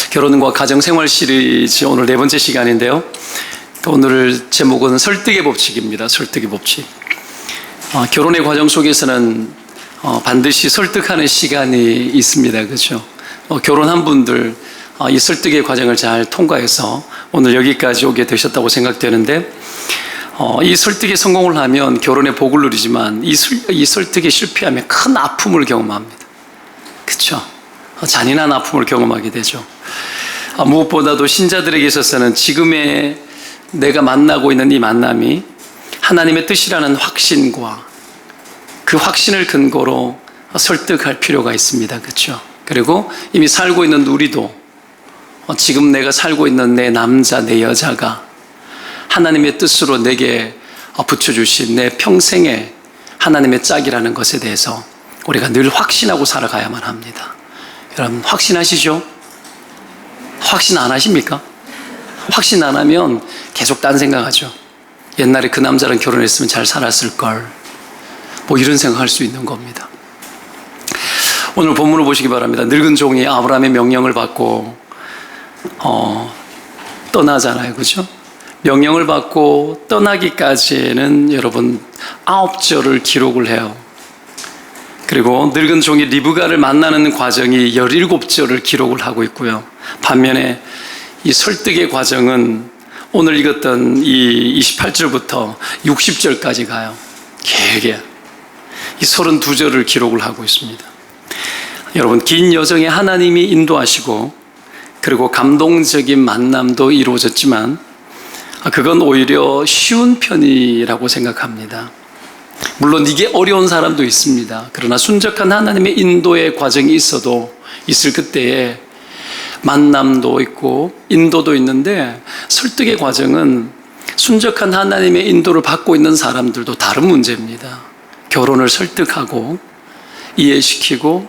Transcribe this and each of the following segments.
결혼과 가정생활 시리즈 오늘 네 번째 시간인데요. 오늘 제목은 설득의 법칙입니다. 설득의 법칙. 결혼의 과정 속에서는 반드시 설득하는 시간이 있습니다. 그렇죠? 결혼한 분들 이 설득의 과정을 잘 통과해서 오늘 여기까지 오게 되셨다고 생각되는데, 이 설득에 성공을 하면 결혼의 복을 누리지만 이 설득에 실패하면 큰 아픔을 경험합니다. 그렇죠? 잔인한 아픔을 경험하게 되죠. 무엇보다도 신자들에게 있어서는 지금의 내가 만나고 있는 이 만남이 하나님의 뜻이라는 확신과 그 확신을 근거로 설득할 필요가 있습니다. 그렇죠? 그리고 이미 살고 있는 우리도 지금 내가 살고 있는 내 남자, 내 여자가 하나님의 뜻으로 내게 붙여주신 내 평생의 하나님의 짝이라는 것에 대해서 우리가 늘 확신하고 살아가야만 합니다. 여러분 확신하시죠? 확신 안 하십니까? 확신 안 하면 계속 딴 생각하죠. 옛날에 그 남자랑 결혼했으면 잘 살았을걸, 뭐 이런 생각할 수 있는 겁니다. 오늘 본문을 보시기 바랍니다. 늙은 종이 아브라함의 명령을 받고 떠나잖아요. 그렇죠? 명령을 받고 떠나기까지는 여러분 9절을 기록을 해요. 그리고 늙은 종이 리브가를 만나는 과정이 17절을 기록을 하고 있고요. 반면에 이 설득의 과정은 오늘 읽었던 이 28절부터 60절까지 가요. 길게 이 32절을 기록을 하고 있습니다. 여러분, 긴 여정에 하나님이 인도하시고 그리고 감동적인 만남도 이루어졌지만 그건 오히려 쉬운 편이라고 생각합니다. 물론 이게 어려운 사람도 있습니다. 그러나 순적한 하나님의 인도의 과정이 있을 그때에 만남도 있고 인도도 있는데, 설득의 과정은 순적한 하나님의 인도를 받고 있는 사람들도 다른 문제입니다. 결혼을 설득하고 이해시키고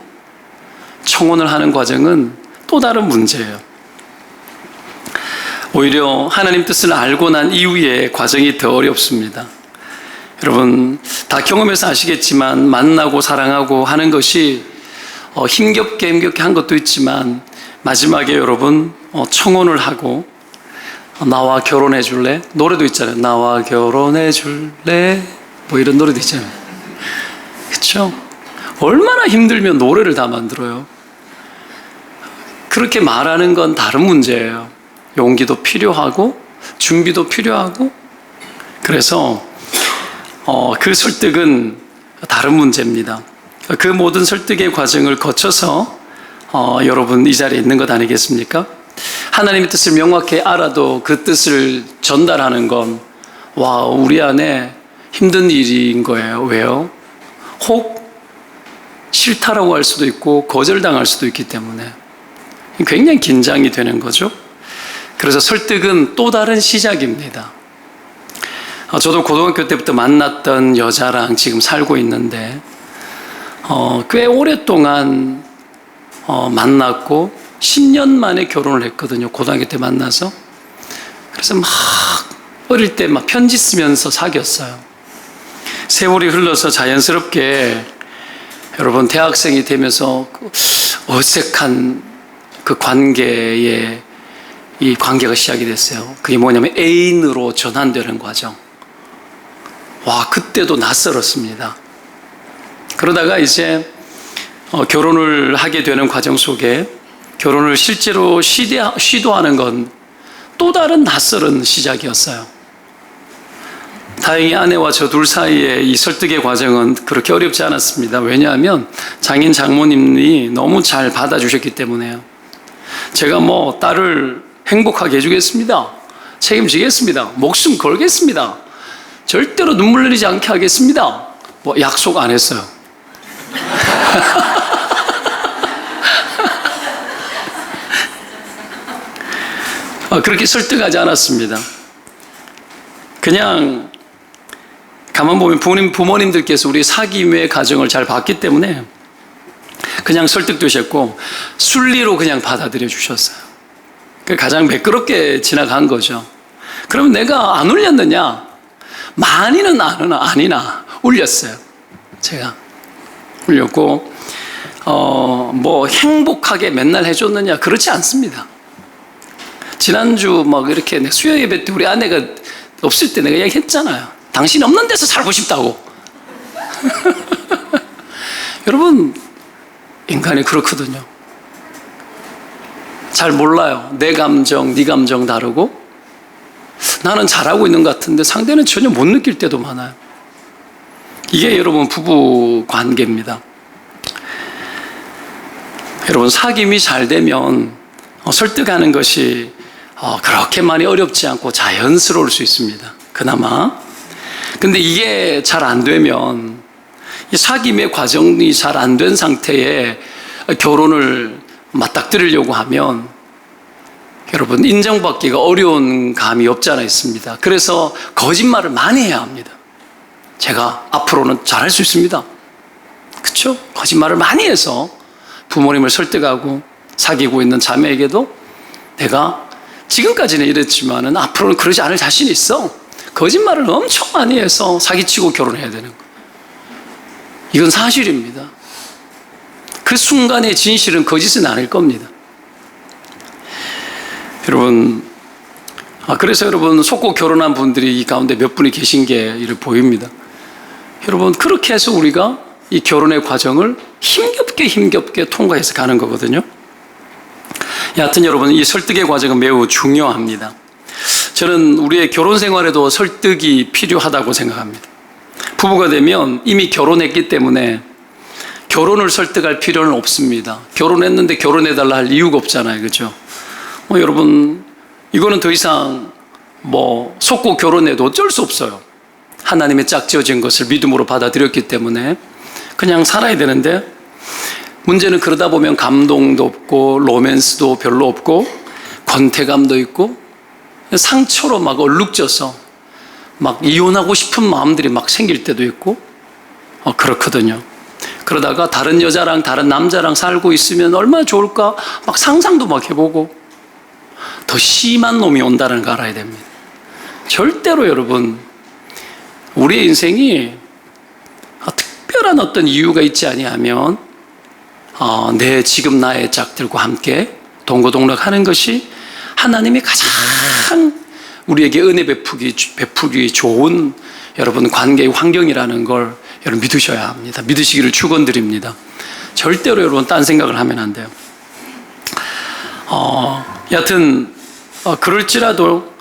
청혼을 하는 과정은 또 다른 문제예요. 오히려 하나님 뜻을 알고 난 이후의 과정이 더 어렵습니다. 여러분 다 경험해서 아시겠지만 만나고 사랑하고 하는 것이 힘겹게 한 것도 있지만 마지막에 여러분 청혼을 하고 나와 결혼해 줄래? 노래도 있잖아요. 나와 결혼해 줄래? 뭐 이런 노래도 있잖아요. 그렇죠? 얼마나 힘들면 노래를 다 만들어요. 그렇게 말하는 건 다른 문제예요. 용기도 필요하고 준비도 필요하고. 그래서 그 설득은 다른 문제입니다. 그 모든 설득의 과정을 거쳐서 여러분 이 자리에 있는 것 아니겠습니까? 하나님의 뜻을 명확히 알아도 그 뜻을 전달하는 건 우리 안에 힘든 일인 거예요. 왜요? 혹 싫다라고 할 수도 있고 거절당할 수도 있기 때문에 굉장히 긴장이 되는 거죠. 그래서 설득은 또 다른 시작입니다. 저도 고등학교 때부터 만났던 여자랑 지금 살고 있는데 꽤 오랫동안 만났고 10년 만에 결혼을 했거든요. 고등학교 때 만나서. 그래서 막 어릴 때 막 편지 쓰면서 사귀었어요. 세월이 흘러서 자연스럽게 여러분 대학생이 되면서 어색한 그 관계에 이 관계가 시작이 됐어요. 그게 뭐냐면 애인으로 전환되는 과정. 그때도 낯설었습니다. 그러다가 이제 결혼을 하게 되는 과정 속에 결혼을 실제로 시도하는 건 또 다른 낯설은 시작이었어요. 다행히 아내와 저 둘 사이에 이 설득의 과정은 그렇게 어렵지 않았습니다. 왜냐하면 장인 장모님이 너무 잘 받아주셨기 때문에요. 제가 딸을 행복하게 해주겠습니다. 책임지겠습니다. 목숨 걸겠습니다. 절대로 눈물 흘리지 않게 하겠습니다. 약속 안 했어요. 그렇게 설득하지 않았습니다. 그냥 가만 보면 부모님들께서 우리 사귐의 과정을 잘 봤기 때문에 그냥 설득되셨고 순리로 그냥 받아들여 주셨어요. 가장 매끄럽게 지나간 거죠. 그럼 내가 안 울렸느냐? 많이는 아니나 울렸어요. 제가 울렸고 뭐 행복하게 맨날 해줬느냐? 그렇지 않습니다. 지난주 막 이렇게 수요 예배 때 우리 아내가 없을 때 내가 얘기했잖아요. 당신 없는 데서 살고 싶다고. 여러분, 인간이 그렇거든요. 잘 몰라요. 내 감정, 네 감정 다르고 나는 잘하고 있는 것 같은데 상대는 전혀 못 느낄 때도 많아요. 이게 여러분 부부 관계입니다. 여러분 사귐이 잘 되면 설득하는 것이 그렇게 많이 어렵지 않고 자연스러울 수 있습니다. 그나마. 근데 이게 잘 안 되면 이 사귐의 과정이 잘 안 된 상태에 결혼을 맞닥뜨리려고 하면 여러분 인정받기가 어려운 감이 없지 않아 있습니다. 그래서 거짓말을 많이 해야 합니다. 제가 앞으로는 잘할 수 있습니다. 그렇죠? 거짓말을 많이 해서 부모님을 설득하고 사귀고 있는 자매에게도 내가 지금까지는 이랬지만은 앞으로는 그러지 않을 자신이 있어. 거짓말을 엄청 많이 해서 사기치고 결혼해야 되는 거예요. 이건 사실입니다. 그 순간의 진실은 거짓은 아닐 겁니다. 여러분, 그래서 여러분 속고 결혼한 분들이 이 가운데 몇 분이 계신 게 이렇게 보입니다. 여러분, 그렇게 해서 우리가 이 결혼의 과정을 힘겹게 통과해서 가는 거거든요. 여하튼 여러분, 이 설득의 과정은 매우 중요합니다. 저는 우리의 결혼 생활에도 설득이 필요하다고 생각합니다. 부부가 되면 이미 결혼했기 때문에 결혼을 설득할 필요는 없습니다. 결혼했는데 결혼해달라 할 이유가 없잖아요. 그렇죠? 여러분, 이거는 더 이상 속고 결혼해도 어쩔 수 없어요. 하나님의 짝지어진 것을 믿음으로 받아들였기 때문에 그냥 살아야 되는데, 문제는 그러다 보면 감동도 없고 로맨스도 별로 없고 권태감도 있고 상처로 막 얼룩져서 막 이혼하고 싶은 마음들이 막 생길 때도 있고 그렇거든요. 그러다가 다른 여자랑 다른 남자랑 살고 있으면 얼마나 좋을까 막 상상도 막 해보고 더 심한 놈이 온다는 걸 알아야 됩니다. 절대로 여러분, 우리의 인생이 특별한 어떤 이유가 있지 아니하면 지금 나의 짝들과 함께 동거동락하는 것이 하나님이 가장 우리에게 은혜 베푸기 좋은 여러분 관계의 환경이라는 걸 여러분 믿으셔야 합니다. 믿으시기를 축원드립니다. 절대로 여러분 딴 생각을 하면 안 돼요. 여하튼 그럴지라도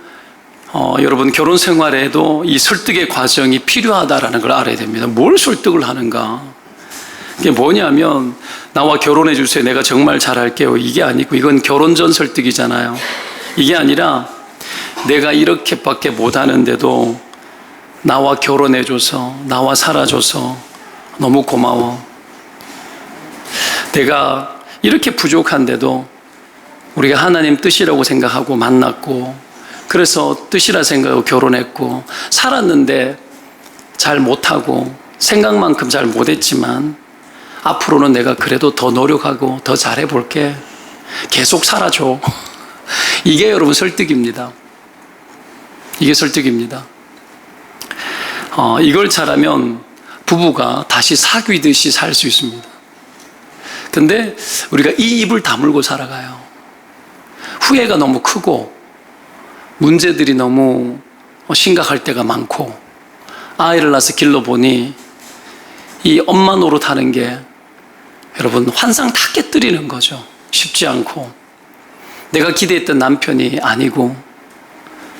여러분 결혼 생활에도 이 설득의 과정이 필요하다라는 걸 알아야 됩니다. 뭘 설득을 하는가? 이게 뭐냐면 나와 결혼해 주세요. 내가 정말 잘할게요. 이게 아니고 이건 결혼 전 설득이잖아요. 이게 아니라 내가 이렇게밖에 못하는데도 나와 결혼해줘서 나와 살아줘서 너무 고마워. 내가 이렇게 부족한데도 우리가 하나님 뜻이라고 생각하고 만났고 그래서 뜻이라 생각하고 결혼했고 살았는데 잘 못하고 생각만큼 잘 못했지만 앞으로는 내가 그래도 더 노력하고 더 잘해볼게. 계속 살아줘. 이게 여러분 설득입니다. 이게 설득입니다. 이걸 잘하면 부부가 다시 사귀듯이 살 수 있습니다. 근데 우리가 이 입을 다물고 살아가요. 후회가 너무 크고 문제들이 너무 심각할 때가 많고 아이를 낳아서 길러보니 이 엄마 노릇하는 게 여러분 환상 다 깨뜨리는 거죠. 쉽지 않고 내가 기대했던 남편이 아니고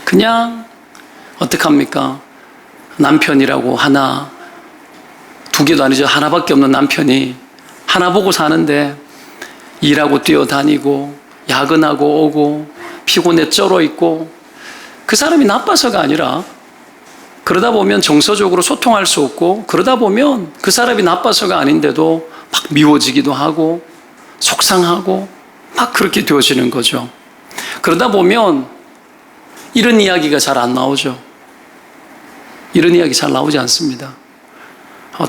그냥 어떡합니까? 남편이라고 하나 두 개도 아니죠. 하나밖에 없는 남편이 하나 보고 사는데 일하고 뛰어다니고 야근하고 오고 피곤해 쩔어 있고 그 사람이 나빠서가 아니라 그러다 보면 정서적으로 소통할 수 없고 그러다 보면 그 사람이 나빠서가 아닌데도 막 미워지기도 하고 속상하고 막 그렇게 되어지는 거죠. 그러다 보면 이런 이야기가 잘 안 나오죠. 이런 이야기 잘 나오지 않습니다.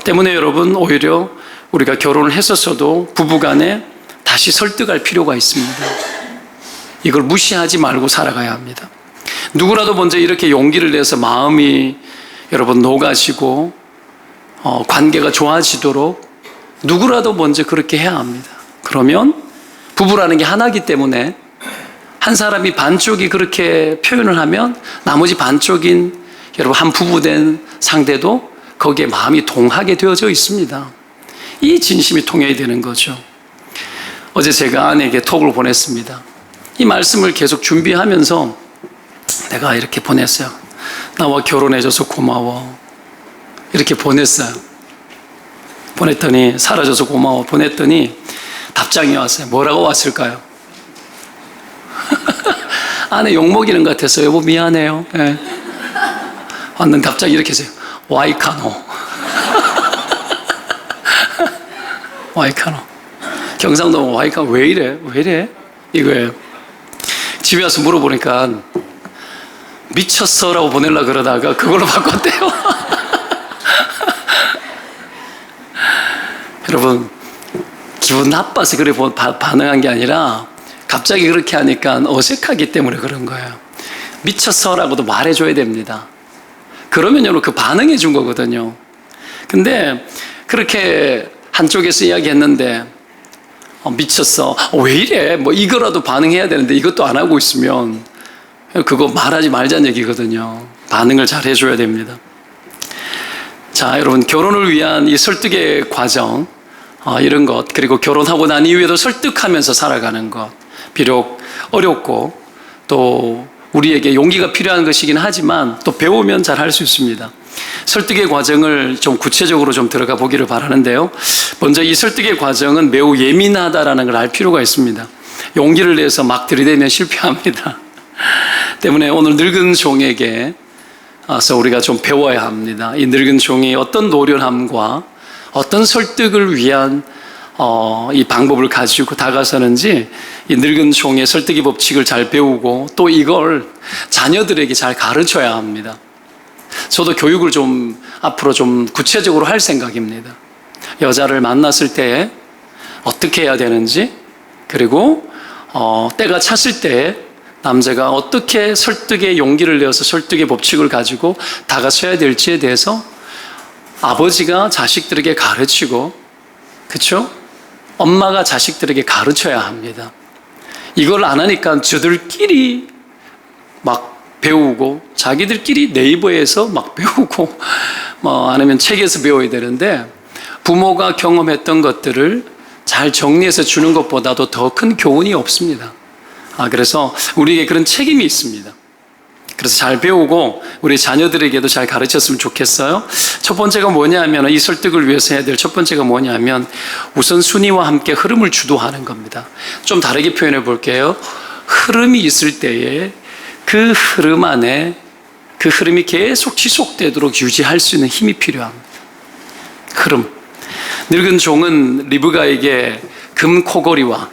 때문에 여러분 오히려 우리가 결혼을 했었어도 부부간에 다시 설득할 필요가 있습니다. 이걸 무시하지 말고 살아가야 합니다. 누구라도 먼저 이렇게 용기를 내서 마음이 여러분 녹아지고 관계가 좋아지도록 누구라도 먼저 그렇게 해야 합니다. 그러면 부부라는 게 하나이기 때문에 한 사람이 반쪽이 그렇게 표현을 하면 나머지 반쪽인 여러분 한 부부된 상대도 거기에 마음이 동하게 되어져 있습니다. 이 진심이 통해야 되는 거죠. 어제 제가 아내에게 톡을 보냈습니다. 이 말씀을 계속 준비하면서 내가 이렇게 보냈어요. 나와 결혼해줘서 고마워. 이렇게 보냈어요. 보냈더니 사라져서 고마워. 보냈더니 답장이 왔어요. 뭐라고 왔을까요? 아내 욕먹이는 것 같아서 여보 미안해요. 네. 왔는 갑자기 이렇게 했어요. 와이카노. 와이카노. 경상도 와이카노 왜 이래? 왜 이래? 이거예요. 집에 와서 물어보니까 미쳤어라고 보내려고 그러다가 그걸로 바꿨대요. 여러분, 기분 나빠서 그래 반응한 게 아니라 갑자기 그렇게 하니까 어색하기 때문에 그런 거예요. 미쳤어라고도 말해줘야 됩니다. 그러면 여러분 그 반응해 준 거거든요. 근데 그렇게 한쪽에서 이야기했는데 미쳤어. 왜 이래? 뭐 이거라도 반응해야 되는데 이것도 안 하고 있으면 그거 말하지 말자는 얘기거든요. 반응을 잘 해줘야 됩니다. 자, 여러분 결혼을 위한 이 설득의 과정 이런 것 그리고 결혼하고 난 이후에도 설득하면서 살아가는 것 비록 어렵고 또 우리에게 용기가 필요한 것이긴 하지만 또 배우면 잘 할 수 있습니다. 설득의 과정을 좀 구체적으로 좀 들어가 보기를 바라는데요. 먼저 이 설득의 과정은 매우 예민하다라는 걸 알 필요가 있습니다. 용기를 내서 막 들이대면 실패합니다. 때문에 오늘 늙은 종에게 우리가 좀 배워야 합니다. 이 늙은 종이 어떤 노련함과 어떤 설득을 위한 이 방법을 가지고 다가서는지 이 늙은 종의 설득의 법칙을 잘 배우고 또 이걸 자녀들에게 잘 가르쳐야 합니다. 저도 교육을 좀 앞으로 좀 구체적으로 할 생각입니다. 여자를 만났을 때 어떻게 해야 되는지 그리고 때가 찼을 때 남자가 어떻게 설득의 용기를 내어서 설득의 법칙을 가지고 다가서야 될지에 대해서 아버지가 자식들에게 가르치고 그렇죠? 엄마가 자식들에게 가르쳐야 합니다. 이걸 안 하니까 저들끼리 막 배우고 자기들끼리 네이버에서 막 배우고 뭐 아니면 책에서 배워야 되는데 부모가 경험했던 것들을 잘 정리해서 주는 것보다도 더 큰 교훈이 없습니다. 그래서 우리에게 그런 책임이 있습니다. 그래서 잘 배우고 우리 자녀들에게도 잘 가르쳤으면 좋겠어요. 첫 번째가 뭐냐면 이 설득을 위해서 해야 될 첫 번째가 뭐냐면 우선 순위와 함께 흐름을 주도하는 겁니다. 좀 다르게 표현해 볼게요. 흐름이 있을 때에 그 흐름 안에 그 흐름이 계속 지속되도록 유지할 수 있는 힘이 필요합니다. 흐름. 늙은 종은 리브가에게 금 코걸이와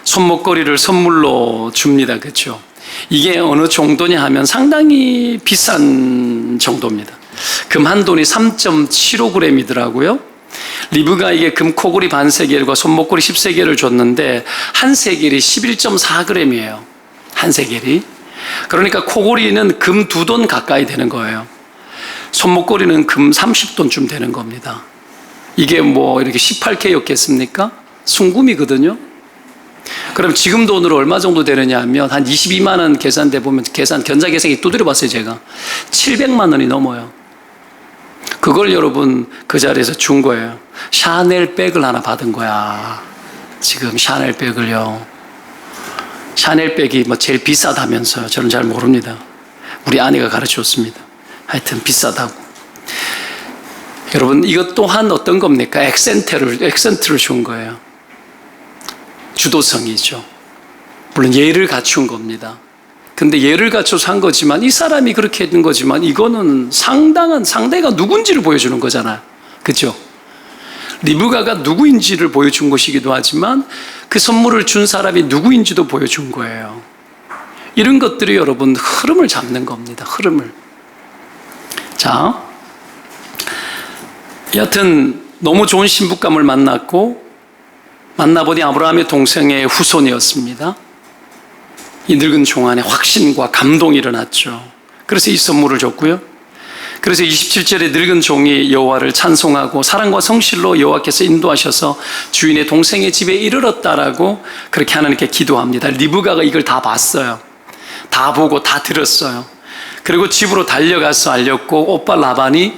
손목걸이를 선물로 줍니다. 그렇죠? 이게 어느 정도냐 하면 상당히 비싼 정도입니다. 금 한 돈이 3.75g이더라고요. 리브가에게 금 코걸이 반세겔과 손목걸이 10세겔을 줬는데 한 세겔이 11.4g이에요. 한 세겔이. 그러니까 코걸이는 금 2돈 가까이 되는 거예요. 손목걸이는 금 30돈쯤 되는 겁니다. 이게 뭐 이렇게 18K였겠습니까? 순금이거든요. 그럼 지금 돈으로 얼마 정도 되느냐 하면 한 22만 원 계산돼 보면 견자계산기 두드려 봤어요 제가. 700만 원이 넘어요. 그걸 여러분 그 자리에서 준 거예요. 샤넬 백을 하나 받은 거야. 지금 샤넬 백을요. 샤넬 백이 뭐 제일 비싸다면서요. 저는 잘 모릅니다. 우리 아내가 가르쳐줬습니다. 하여튼 비싸다고. 여러분 이것 또한 어떤 겁니까? 액센트를 준 거예요. 주도성이죠. 물론 예를 갖춘 겁니다. 근데 예를 갖춰서 한 거지만 이 사람이 그렇게 했던 거지만 이거는 상대가 누군지를 보여주는 거잖아요. 그렇죠? 리브가가 누구인지를 보여준 것이기도 하지만 그 선물을 준 사람이 누구인지도 보여준 거예요. 이런 것들이 여러분 흐름을 잡는 겁니다. 흐름을. 자, 여하튼 너무 좋은 신부감을 만나보니 아브라함의 동생의 후손이었습니다. 이 늙은 종 안에 확신과 감동이 일어났죠. 그래서 이 선물을 줬고요. 그래서 27절에 늙은 종이 여호와를 찬송하고 사랑과 성실로 여호와께서 인도하셔서 주인의 동생의 집에 이르렀다라고 그렇게 하나님께 기도합니다. 리브가가 이걸 다 봤어요. 다 보고 다 들었어요. 그리고 집으로 달려가서 알렸고 오빠 라반이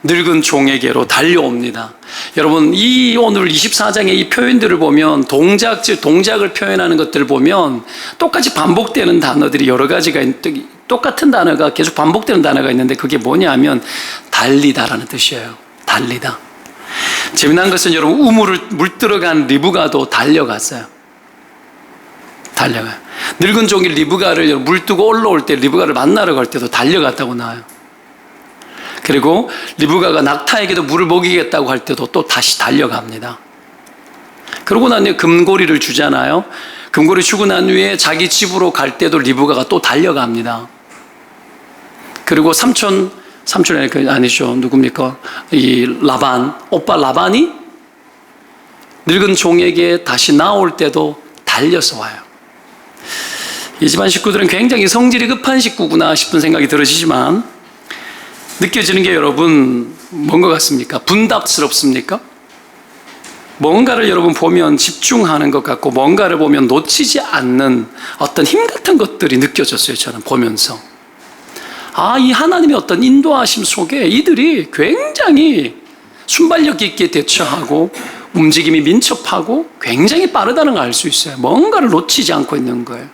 늙은 종에게로 달려옵니다. 여러분, 이 오늘 24장의 이 표현들을 보면 동작을 표현하는 것들을 보면 똑같이 반복되는 단어들이 여러 가지가 똑같은 단어가 계속 반복되는 단어가 있는데 그게 뭐냐면 달리다라는 뜻이에요. 달리다. 재미난 것은 여러분, 우물을 물들어간 리브가도 달려갔어요. 달려가요. 늙은 종이 리브가를 물 뜨고 올라올 때 리브가를 만나러 갈 때도 달려갔다고 나와요. 그리고 리브가가 낙타에게도 물을 먹이겠다고 할 때도 또 다시 달려갑니다. 그러고 난 뒤에 금고리를 주잖아요. 금고리 주고 난 후에 자기 집으로 갈 때도 리브가가 또 달려갑니다. 그리고 삼촌이 아니죠. 누굽니까? 이 라반, 오빠 라반이 늙은 종에게 다시 나올 때도 달려서 와요. 이 집안 식구들은 굉장히 성질이 급한 식구구나 싶은 생각이 들으시지만 느껴지는 게 여러분 뭔 것 같습니까? 분답스럽습니까? 뭔가를 여러분 보면 집중하는 것 같고 뭔가를 보면 놓치지 않는 어떤 힘 같은 것들이 느껴졌어요. 저는 보면서 이 하나님의 어떤 인도하심 속에 이들이 굉장히 순발력 있게 대처하고 움직임이 민첩하고 굉장히 빠르다는 걸 알 수 있어요. 뭔가를 놓치지 않고 있는 거예요.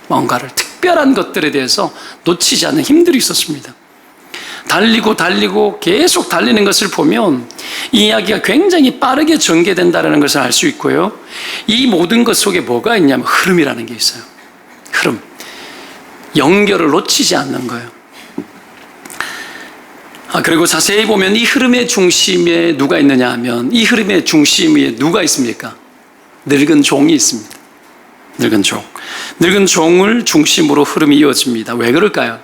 뭔가를 특별한 것들에 대해서 놓치지 않는 힘들이 있었습니다. 달리고 계속 달리는 것을 보면 이 이야기가 굉장히 빠르게 전개된다는 것을 알 수 있고요. 이 모든 것 속에 뭐가 있냐면 흐름이라는 게 있어요. 흐름. 연결을 놓치지 않는 거예요. 그리고 자세히 보면 이 흐름의 중심에 누가 있느냐 하면 이 흐름의 중심에 누가 있습니까? 늙은 종이 있습니다. 늙은 종. 늙은 종을 중심으로 흐름이 이어집니다. 왜 그럴까요?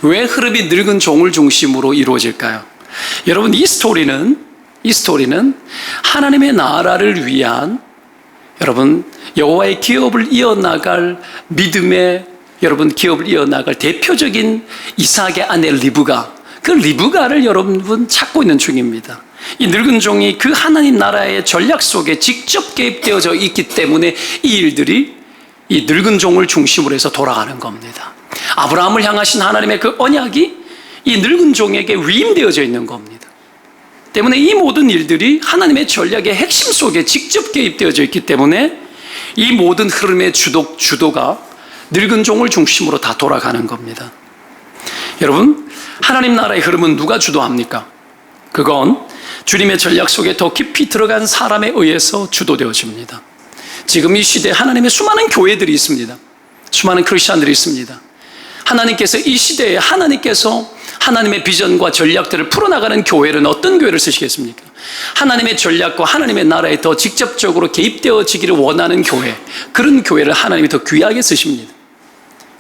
왜 흐름이 늙은 종을 중심으로 이루어질까요? 여러분, 이 스토리는 하나님의 나라를 위한 여러분 여호와의 기업을 이어나갈 믿음의 여러분 기업을 이어나갈 대표적인 이삭의 아내 리브가, 그 리브가를 여러분 찾고 있는 중입니다. 이 늙은 종이 그 하나님 나라의 전략 속에 직접 개입되어져 있기 때문에 이 일들이 이 늙은 종을 중심으로 해서 돌아가는 겁니다. 아브라함을 향하신 하나님의 그 언약이 이 늙은 종에게 위임되어져 있는 겁니다. 때문에 이 모든 일들이 하나님의 전략의 핵심 속에 직접 개입되어져 있기 때문에 이 모든 흐름의 주도가 늙은 종을 중심으로 다 돌아가는 겁니다. 여러분, 하나님 나라의 흐름은 누가 주도합니까? 그건 주님의 전략 속에 더 깊이 들어간 사람에 의해서 주도되어집니다. 지금 이 시대에 하나님의 수많은 교회들이 있습니다. 수많은 크리스찬들이 있습니다. 하나님께서 이 시대에 하나님의 비전과 전략들을 풀어나가는 교회는 어떤 교회를 쓰시겠습니까? 하나님의 전략과 하나님의 나라에 더 직접적으로 개입되어지기를 원하는 교회, 그런 교회를 하나님이 더 귀하게 쓰십니다.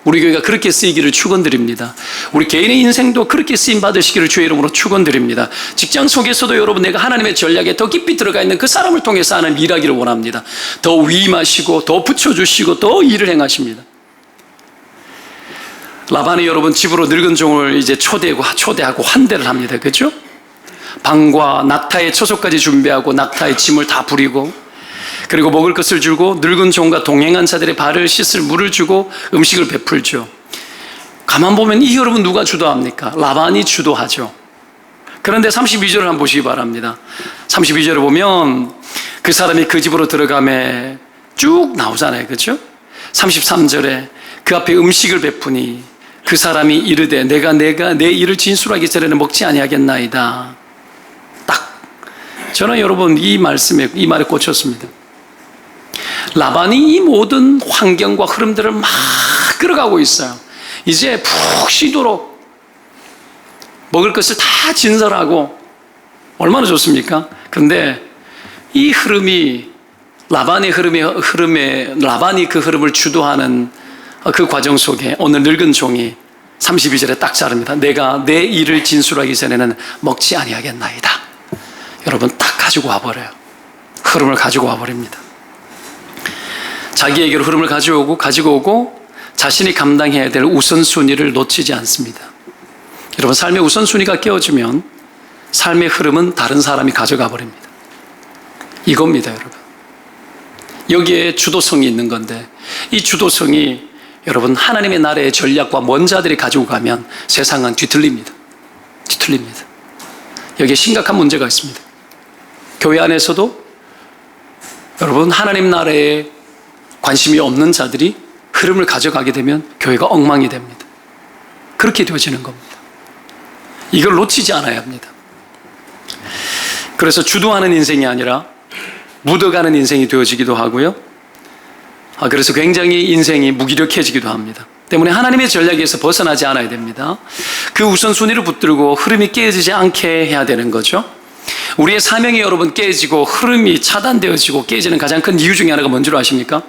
우리 교회가 그렇게 쓰이기를 축원드립니다. 우리 개인의 인생도 그렇게 쓰임 받으시기를 주의 이름으로 축원드립니다. 직장 속에서도 여러분, 내가 하나님의 전략에 더 깊이 들어가 있는 그 사람을 통해서 하나님 일하기를 원합니다. 더 위임하시고 더 붙여주시고 더 일을 행하십니다. 라반이 여러분 집으로 늙은 종을 이제 초대하고 환대를 합니다. 그렇죠? 방과 낙타의 초소까지 준비하고 낙타의 짐을 다 부리고, 그리고 먹을 것을 주고 늙은 종과 동행한 자들의 발을 씻을 물을 주고 음식을 베풀죠. 가만 보면 이 여러분 누가 주도합니까? 라반이 주도하죠. 그런데 32절을 한번 보시기 바랍니다. 32절을 보면 그 사람이 그 집으로 들어가매 쭉 나오잖아요. 그렇죠? 33절에 그 앞에 음식을 베푸니 그 사람이 이르되 내가 내 일을 진술하기 전에는 먹지 아니하겠나이다. 딱 저는 여러분 이 말에 꽂혔습니다. 라반이 이 모든 환경과 흐름들을 막 끌어가고 있어요. 이제 푹 쉬도록 먹을 것을 다 진설하고 얼마나 좋습니까? 그런데 이 흐름이 라반이 그 흐름을 주도하는 그 과정 속에 오늘 늙은 종이 32절에 딱 자릅니다. 내가 내 일을 진술하기 전에는 먹지 아니하겠나이다. 여러분 딱 가지고 와버려요. 흐름을 가지고 와버립니다. 자기에게로 흐름을 가지고 오고 자신이 감당해야 될 우선순위를 놓치지 않습니다. 여러분, 삶의 우선순위가 깨어지면 삶의 흐름은 다른 사람이 가져가 버립니다. 이겁니다, 여러분. 여기에 주도성이 있는 건데, 이 주도성이 여러분 하나님의 나라의 전략과 먼 자들이 가지고 가면 세상은 뒤틀립니다. 뒤틀립니다. 여기에 심각한 문제가 있습니다. 교회 안에서도 여러분 하나님 나라에 관심이 없는 자들이 흐름을 가져가게 되면 교회가 엉망이 됩니다. 그렇게 되어지는 겁니다. 이걸 놓치지 않아야 합니다. 그래서 주도하는 인생이 아니라 묻어가는 인생이 되어지기도 하고요. 그래서 굉장히 인생이 무기력해지기도 합니다. 때문에 하나님의 전략에서 벗어나지 않아야 됩니다. 그 우선순위를 붙들고 흐름이 깨지지 않게 해야 되는 거죠. 우리의 사명이 여러분 깨지고 흐름이 차단되어지고 깨지는 가장 큰 이유 중에 하나가 뭔지 아십니까?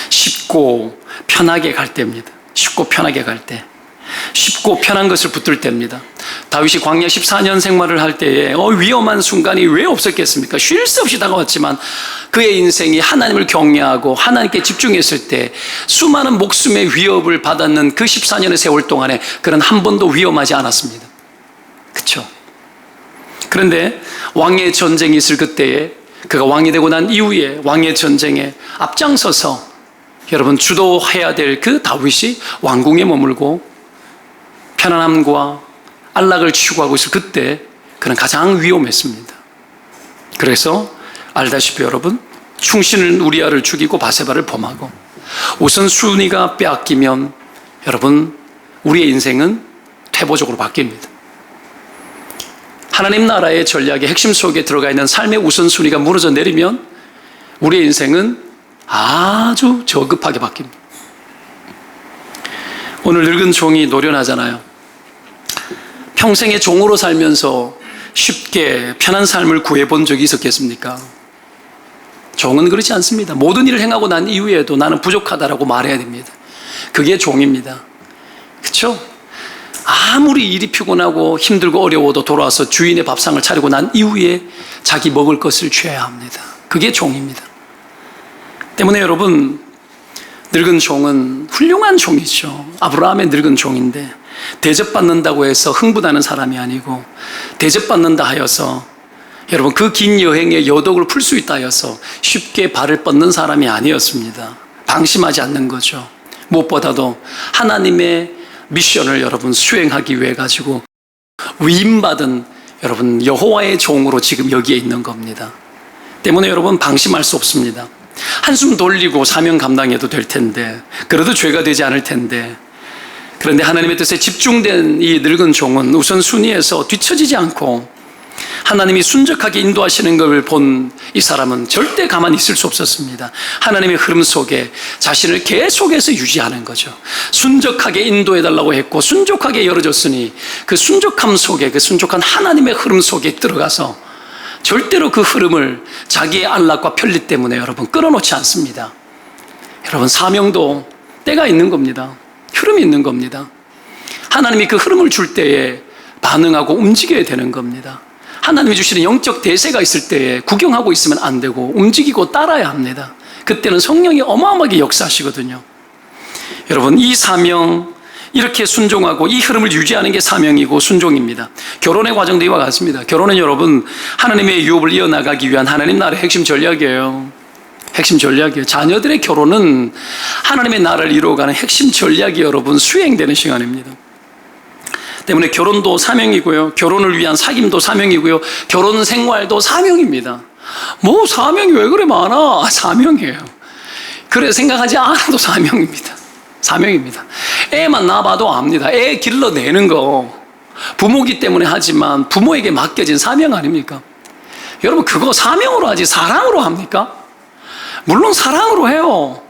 쉽고 편하게 갈 때입니다. 쉽고 편하게 갈 때. 쉽고 편한 것을 붙들 때입니다. 다윗이 광야 14년 생활을 할 때에 위험한 순간이 왜 없었겠습니까? 쉴 새 없이 다가왔지만 그의 인생이 하나님을 경외하고 하나님께 집중했을 때 수많은 목숨의 위협을 받았는 그 14년의 세월 동안에 그는 한 번도 위험하지 않았습니다. 그렇죠? 그런데 왕의 전쟁이 있을 그때에 그가 왕이 되고 난 이후에 왕의 전쟁에 앞장서서 여러분 주도해야 될 그 다윗이 왕궁에 머물고 편안함과 안락을 추구하고 있을 그때 그는 가장 위험했습니다. 그래서 알다시피 여러분 충신은 우리아를 죽이고 바세바를 범하고 우선순위가 빼앗기면 여러분 우리의 인생은 퇴보적으로 바뀝니다. 하나님 나라의 전략의 핵심 속에 들어가 있는 삶의 우선순위가 무너져 내리면 우리의 인생은 아주 저급하게 바뀝니다. 오늘 늙은 종이 노련하잖아요. 평생의 종으로 살면서 쉽게 편한 삶을 구해본 적이 있었겠습니까? 종은 그렇지 않습니다. 모든 일을 행하고 난 이후에도 나는 부족하다라고 말해야 됩니다. 그게 종입니다. 그렇죠? 아무리 일이 피곤하고 힘들고 어려워도 돌아와서 주인의 밥상을 차리고 난 이후에 자기 먹을 것을 취해야 합니다. 그게 종입니다. 때문에 여러분 늙은 종은 훌륭한 종이죠. 아브라함의 늙은 종인데 대접받는다고 해서 흥분하는 사람이 아니고 대접받는다 하여서 여러분 그 긴 여행의 여독을 풀 수 있다 하여서 쉽게 발을 뻗는 사람이 아니었습니다. 방심하지 않는 거죠. 무엇보다도 하나님의 미션을 여러분 수행하기 위해 가지고 위임받은 여러분 여호와의 종으로 지금 여기에 있는 겁니다. 때문에 여러분 방심할 수 없습니다. 한숨 돌리고 사명 감당해도 될 텐데 그래도 죄가 되지 않을 텐데 그런데 하나님의 뜻에 집중된 이 늙은 종은 우선순위에서 뒤처지지 않고 하나님이 순적하게 인도하시는 걸 본 이 사람은 절대 가만히 있을 수 없었습니다. 하나님의 흐름 속에 자신을 계속해서 유지하는 거죠. 순적하게 인도해달라고 했고 순종하게 열어줬으니 그 순종함 속에 그 순종한 하나님의 흐름 속에 들어가서 절대로 그 흐름을 자기의 안락과 편리 때문에 여러분 끌어놓지 않습니다. 여러분 사명도 때가 있는 겁니다. 흐름이 있는 겁니다. 하나님이 그 흐름을 줄 때에 반응하고 움직여야 되는 겁니다. 하나님이 주시는 영적 대세가 있을 때에 구경하고 있으면 안 되고 움직이고 따라야 합니다. 그때는 성령이 어마어마하게 역사하시거든요. 여러분 이 사명 이렇게 순종하고 이 흐름을 유지하는 게 사명이고 순종입니다. 결혼의 과정도 이와 같습니다. 결혼은 여러분 하나님의 유업을 이어나가기 위한 하나님 나라의 핵심 전략이에요. 핵심 전략이에요. 자녀들의 결혼은 하나님의 나라를 이루어가는 핵심 전략이 여러분 수행되는 시간입니다. 때문에 결혼도 사명이고요. 결혼을 위한 사귐도 사명이고요. 결혼 생활도 사명입니다. 뭐 사명이 왜 그래 많아? 사명이에요. 그래 생각하지 않아도 사명입니다. 사명입니다. 애만 낳아봐도 압니다. 애 길러내는 거 부모기 때문에 하지만 부모에게 맡겨진 사명 아닙니까? 여러분 그거 사명으로 하지 사랑으로 합니까? 물론 사랑으로 해요.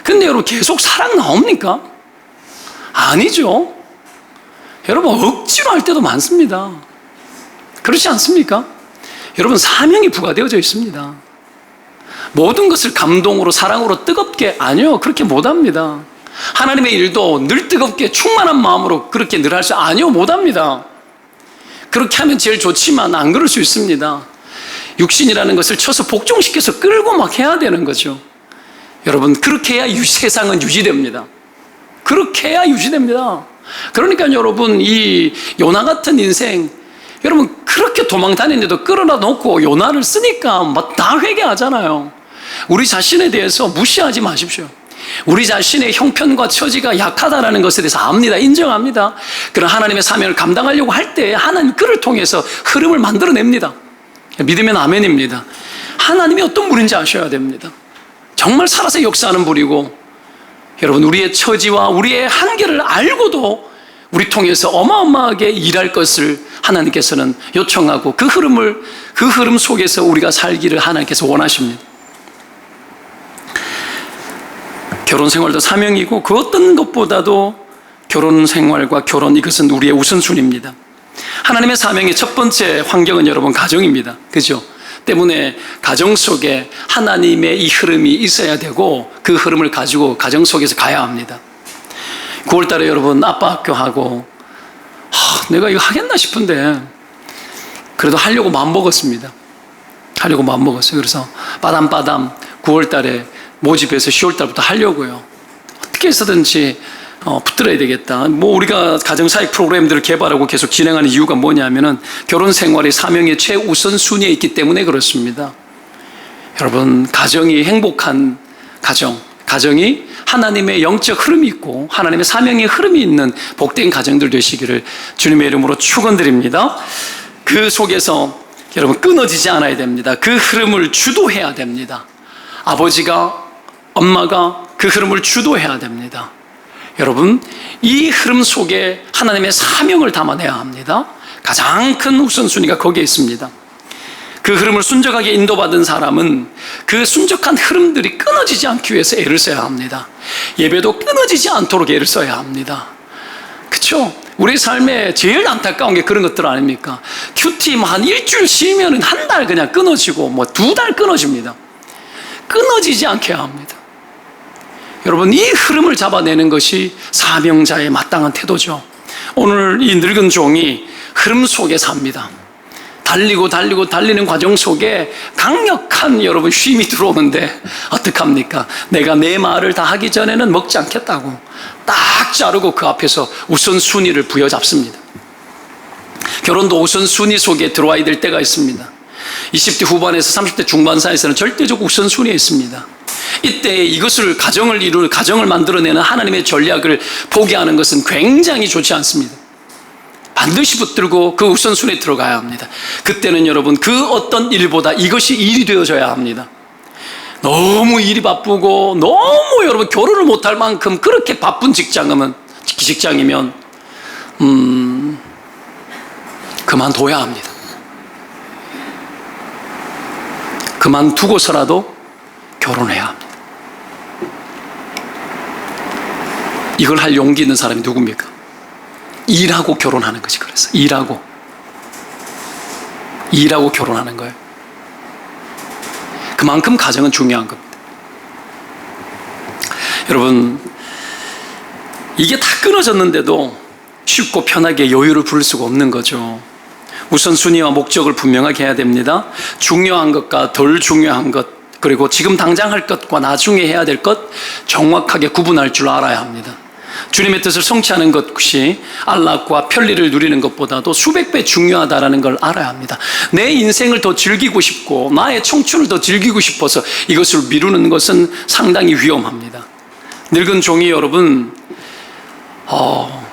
근데 여러분 계속 사랑 나옵니까? 아니죠. 여러분 억지로 할 때도 많습니다. 그렇지 않습니까? 여러분 사명이 부과되어져 있습니다. 모든 것을 감동으로 사랑으로 뜨겁게 아니요 그렇게 못합니다. 하나님의 일도 늘 뜨겁게 충만한 마음으로 그렇게 늘 할 수 아니요 못합니다. 그렇게 하면 제일 좋지만 안 그럴 수 있습니다. 육신이라는 것을 쳐서 복종시켜서 끌고 막 해야 되는 거죠. 여러분 그렇게 해야 세상은 유지됩니다. 그렇게 해야 유지됩니다. 그러니까 여러분, 이 요나 같은 인생, 여러분 그렇게 도망 다니는데도 끌어다 놓고 요나를 쓰니까 막 다 회개하잖아요. 우리 자신에 대해서 무시하지 마십시오. 우리 자신의 형편과 처지가 약하다는 것에 대해서 압니다. 인정합니다. 그런 하나님의 사명을 감당하려고 할 때 하나님 그를 통해서 흐름을 만들어냅니다. 믿으면 아멘입니다. 하나님이 어떤 분인지 아셔야 됩니다. 정말 살아서 역사하는 분이고, 여러분 우리의 처지와 우리의 한계를 알고도 우리 통해서 어마어마하게 일할 것을 하나님께서는 요청하고, 그 흐름 속에서 우리가 살기를 하나님께서 원하십니다. 결혼 생활도 사명이고, 그 어떤 것보다도 결혼 생활과 결혼, 이것은 우리의 우선순위입니다. 하나님의 사명의 첫 번째 환경은 여러분 가정입니다. 그죠? 때문에 가정 속에 하나님의 이 흐름이 있어야 되고, 그 흐름을 가지고 가정 속에서 가야 합니다. 9월 달에 여러분 아빠 학교 하고, 내가 이거 하겠나 싶은데 그래도 하려고 마음먹었습니다. 그래서 빠담빠담 9월 달에 모집해서 10월 달부터 하려고요. 어떻게 해서든지 붙들어야 되겠다. 우리가 가정사역 프로그램들을 개발하고 계속 진행하는 이유가 뭐냐면은 결혼 생활이 사명의 최우선순위에 있기 때문에 그렇습니다. 여러분, 가정이 행복한 가정이 하나님의 영적 흐름이 있고 하나님의 사명의 흐름이 있는 복된 가정들 되시기를 주님의 이름으로 축원드립니다. 그 속에서 여러분 끊어지지 않아야 됩니다. 그 흐름을 주도해야 됩니다. 아버지가, 엄마가 그 흐름을 주도해야 됩니다. 여러분, 이 흐름 속에 하나님의 사명을 담아내야 합니다. 가장 큰 우선순위가 거기에 있습니다. 그 흐름을 순적하게 인도받은 사람은 그 순적한 흐름들이 끊어지지 않기 위해서 애를 써야 합니다. 예배도 끊어지지 않도록 애를 써야 합니다. 그렇죠? 우리 삶에 제일 안타까운 게 그런 것들 아닙니까? 큐티 한 일주일 쉬면 한 달 그냥 끊어지고 2달 끊어집니다. 끊어지지 않게 해야 합니다. 여러분, 이 흐름을 잡아내는 것이 사명자의 마땅한 태도죠. 오늘 이 늙은 종이 흐름 속에 삽니다. 달리는 과정 속에 강력한 여러분 쉼이 들어오는데 어떡합니까? 내가 내 말을 다 하기 전에는 먹지 않겠다고 딱 자르고 그 앞에서 우선순위를 부여잡습니다. 결혼도 우선순위 속에 들어와야 될 때가 있습니다. 20대 후반에서 30대 중반사이에서는 절대적 우선순위에 있습니다. 이때 이것을 가정을 만들어내는 하나님의 전략을 포기하는 것은 굉장히 좋지 않습니다. 반드시 붙들고 그 우선순위에 들어가야 합니다. 그때는 여러분 그 어떤 일보다 이것이 일이 되어져야 합니다. 너무 일이 바쁘고 너무 여러분 결혼을 못할 만큼 그렇게 바쁜 직장이면 그만둬야 합니다. 그만두고서라도 결혼해야 합니다. 이걸 할 용기 있는 사람이 누굽니까? 일하고 결혼하는 거지. 그래서 일하고 결혼하는 거예요. 그만큼 가정은 중요한 겁니다. 여러분, 이게 다 끊어졌는데도 쉽고 편하게 여유를 부를 수가 없는 거죠. 우선순위와 목적을 분명하게 해야 됩니다. 중요한 것과 덜 중요한 것, 그리고 지금 당장 할 것과 나중에 해야 될 것 정확하게 구분할 줄 알아야 합니다. 주님의 뜻을 성취하는 것이 안락과 편리를 누리는 것보다도 수백 배 중요하다는 걸 알아야 합니다. 내 인생을 더 즐기고 싶고 나의 청춘을 더 즐기고 싶어서 이것을 미루는 것은 상당히 위험합니다. 늙은 종이 여러분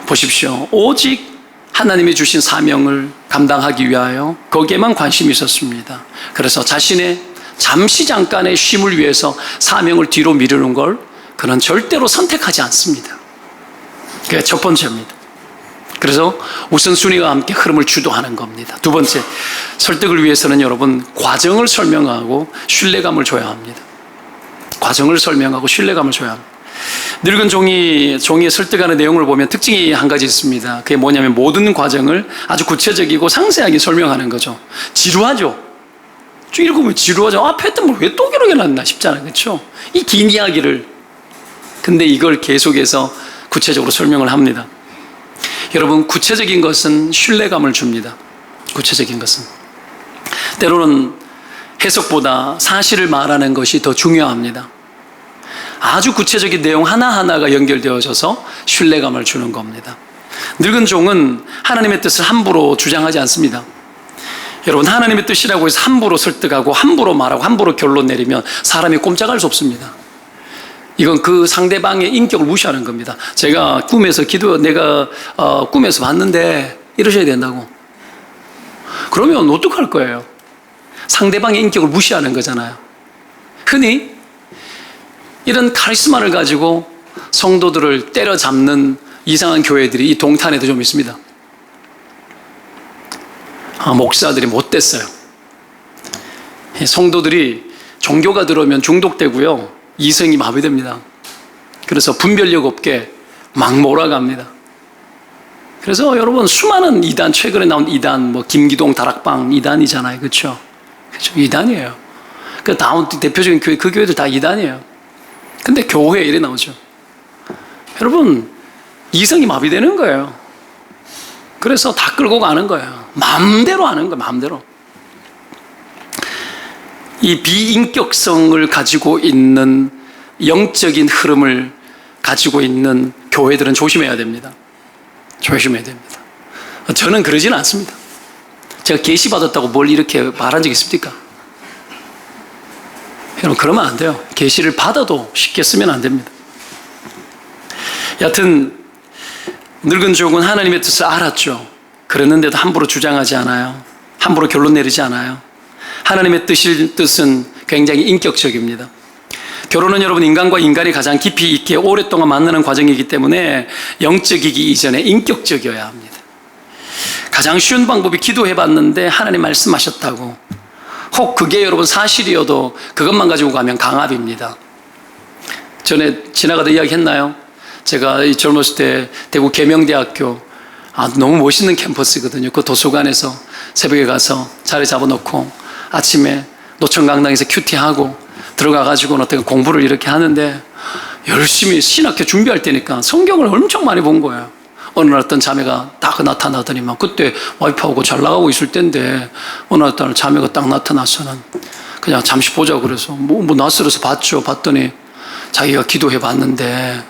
보십시오. 오직 하나님이 주신 사명을 감당하기 위하여 거기에만 관심이 있었습니다. 그래서 자신의 잠깐의 쉼을 위해서 사명을 뒤로 미루는 걸 그는 절대로 선택하지 않습니다. 그게 첫 번째입니다. 그래서 우선순위와 함께 흐름을 주도하는 겁니다. 두 번째, 설득을 위해서는 여러분 과정을 설명하고 신뢰감을 줘야 합니다. 과정을 설명하고 신뢰감을 줘야 합니다. 늙은 종이에 설득하는 내용을 보면 특징이 한 가지 있습니다. 그게 뭐냐면 모든 과정을 아주 구체적이고 상세하게 설명하는 거죠. 지루하죠? 쭉 읽으면 지루하죠. 앞에 했던 걸 왜 또 기록해놨나 싶잖아요. 그렇죠? 이 긴 이야기를. 근데 이걸 계속해서 구체적으로 설명을 합니다. 여러분, 구체적인 것은 신뢰감을 줍니다. 구체적인 것은. 때로는 해석보다 사실을 말하는 것이 더 중요합니다. 아주 구체적인 내용 하나하나가 연결되어져서 신뢰감을 주는 겁니다. 늙은 종은 하나님의 뜻을 함부로 주장하지 않습니다. 여러분, 하나님의 뜻이라고 해서 함부로 설득하고 함부로 말하고 함부로 결론 내리면 사람이 꼼짝할 수 없습니다. 이건 그 상대방의 인격을 무시하는 겁니다. 제가 꿈에서 내가 꿈에서 봤는데 이러셔야 된다고. 그러면 어떡할 거예요? 상대방의 인격을 무시하는 거잖아요. 흔히 이런 카리스마를 가지고 성도들을 때려잡는 이상한 교회들이 이 동탄에도 좀 있습니다. 목사들이 못됐어요. 성도들이 종교가 들어오면 중독되고요, 이성이 마비됩니다. 그래서 분별력 없게 막 몰아갑니다. 그래서 여러분, 수많은 이단, 최근에 나온 이단, 김기동 다락방 이단이잖아요. 그렇죠? 이단이에요. 그 다음 대표적인 교회, 그 교회들 다 이단이에요. 근데 교회에 이래 나오죠. 여러분, 이성이 마비되는 거예요. 그래서 다 끌고 가는 거예요. 마음대로 하는 거예요. 마음대로. 이 비인격성을 가지고 있는, 영적인 흐름을 가지고 있는 교회들은 조심해야 됩니다. 조심해야 됩니다. 저는 그러지는 않습니다. 제가 계시 받았다고 뭘 이렇게 말한 적 있습니까? 여러분, 그러면 안 돼요. 계시를 받아도 쉽게 쓰면 안 됩니다. 여하튼 늙은 종은 하나님의 뜻을 알았죠. 그랬는데도 함부로 주장하지 않아요. 함부로 결론 내리지 않아요. 하나님의 뜻은 굉장히 인격적입니다. 결혼은 여러분, 인간과 인간이 가장 깊이 있게 오랫동안 만나는 과정이기 때문에 영적이기 이전에 인격적이어야 합니다. 가장 쉬운 방법이 기도해봤는데 하나님 말씀하셨다고, 혹 그게 여러분 사실이어도 그것만 가지고 가면 강압입니다. 전에 지나가다 이야기했나요? 제가 젊었을 때 대구 계명대학교, 너무 멋있는 캠퍼스거든요. 그 도서관에서 새벽에 가서 자리 잡아놓고 아침에 노천강당에서 큐티하고 들어가가지고 어떻게 공부를 이렇게 하는데, 열심히 신학교 준비할 때니까 성경을 엄청 많이 본 거예요. 어느 날 어떤 자매가 딱 나타나더니만, 그때 와이프하고 잘 나가고 있을 때인데 어느 날 자매가 딱 나타나서는 그냥 잠시 보자고 그래서 낯설어서 봤죠. 봤더니 자기가 기도해봤는데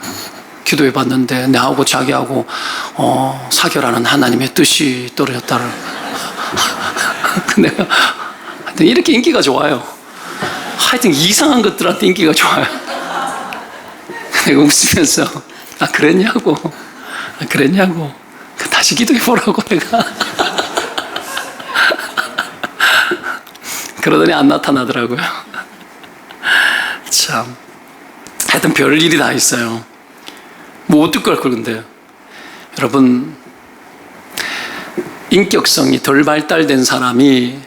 내하고 자기하고 사결하는 하나님의 뜻이 떨어졌다를. 내가 하여튼 이렇게 인기가 좋아요. 하여튼 이상한 것들한테 인기가 좋아요. 내가 웃으면서 그랬냐고 다시 기도해보라고 내가. 그러더니 안 나타나더라고요. 참, 하여튼 별일이 다 있어요. 어떡할 걸. 근데 여러분, 인격성이 덜 발달된 사람이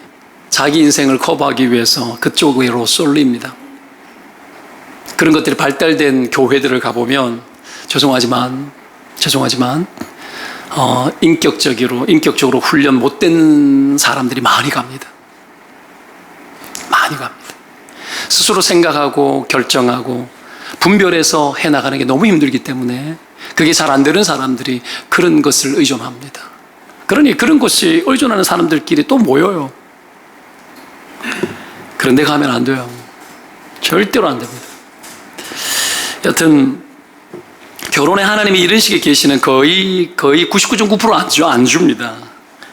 자기 인생을 커버하기 위해서 그쪽으로 쏠립니다. 그런 것들이 발달된 교회들을 가보면 죄송하지만 인격적으로 훈련 못된 사람들이 많이 갑니다. 스스로 생각하고 결정하고 분별해서 해나가는 게 너무 힘들기 때문에 그게 잘 안 되는 사람들이 그런 것을 의존합니다. 그러니 그런 것이 의존하는 사람들끼리 또 모여요. 그런데 가면 안 돼요. 절대로 안 됩니다. 여튼 결혼에 하나님이 이런 식의 계시는 거의 99.9% 안 줍니다.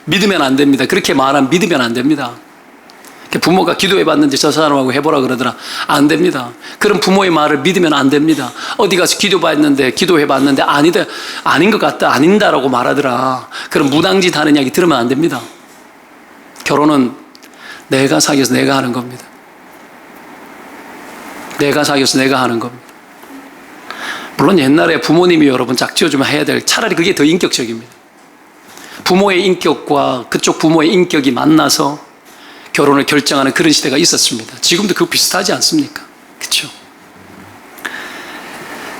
믿으면 안 됩니다. 그렇게 말하면 믿으면 안 됩니다. 부모가 기도해봤는데 저 사람하고 해보라 그러더라. 안 됩니다. 그런 부모의 말을 믿으면 안 됩니다. 어디 가서 기도해봤는데 아닌 것 같다, 아닌다라고 말하더라. 그런 무당짓 하는 이야기 들으면 안 됩니다. 결혼은 내가 사귀어서 내가 하는 겁니다. 내가 사귀어서 내가 하는 겁니다. 물론 옛날에 부모님이 여러분 짝지어주면 해야 될, 차라리 그게 더 인격적입니다. 부모의 인격과 그쪽 부모의 인격이 만나서 결혼을 결정하는 그런 시대가 있었습니다. 지금도 그거 비슷하지 않습니까? 그렇죠?